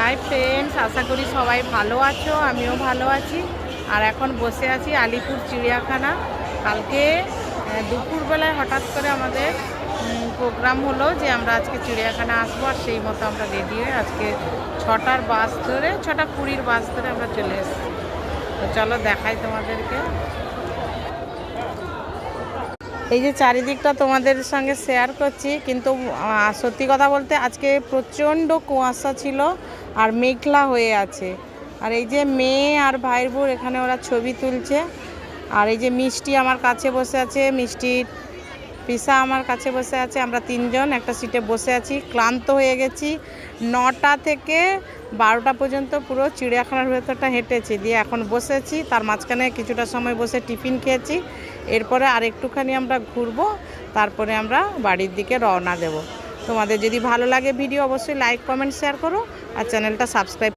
Hi friends, আশা করি সবাই ভালো আছো, আমিও ভালো আছি। আর এখন বসে আছি আলিপুর চিড়িয়াখানা। কালকে দুপুরবেলায় হঠাৎ করে আমাদের প্রোগ্রাম হলো যে আমরা আজকে চিড়িয়াখানা আসবো, আর সেই মতো আমরা রেডি হয়ে আজকে 6টার বাস ধরে 6:20 বাস ধরে আমরা চলে এসেছি। তো চলো দেখাই তোমাদেরকে। এই যে চারিদিকটা তোমাদের সঙ্গে শেয়ার করছি, কিন্তু সত্যি কথা বলতে আজকে প্রচণ্ড কুয়াশা ছিল আর মেঘলা হয়ে আছে। আর এই যে মেয়ে আর ভাইয়ের বোন এখানে ওরা ছবি তুলছে। আর এই যে মিষ্টি আমার কাছে বসে আছে, মিষ্টির পিসা আমার কাছে বসে আছে। আমরা তিনজন একটা সিটে বসে আছি, ক্লান্ত হয়ে গেছি। 9টা থেকে 12টা পর্যন্ত পুরো চিড়িয়াখানার ভেতরটা হেঁটেছি, দিয়ে এখন বসেছি। তার মাঝখানে কিছুটা সময় বসে টিফিন খেয়েছি। এরপরে আর একটুখানি আমরা ঘুরবো, তারপরে আমরা বাড়ির দিকে রওনা দেব। তোমাদের যদি ভালো লাগে ভিডিও অবশ্যই লাইক কমেন্ট শেয়ার করো আর চ্যানেলটা সাবস্ক্রাইব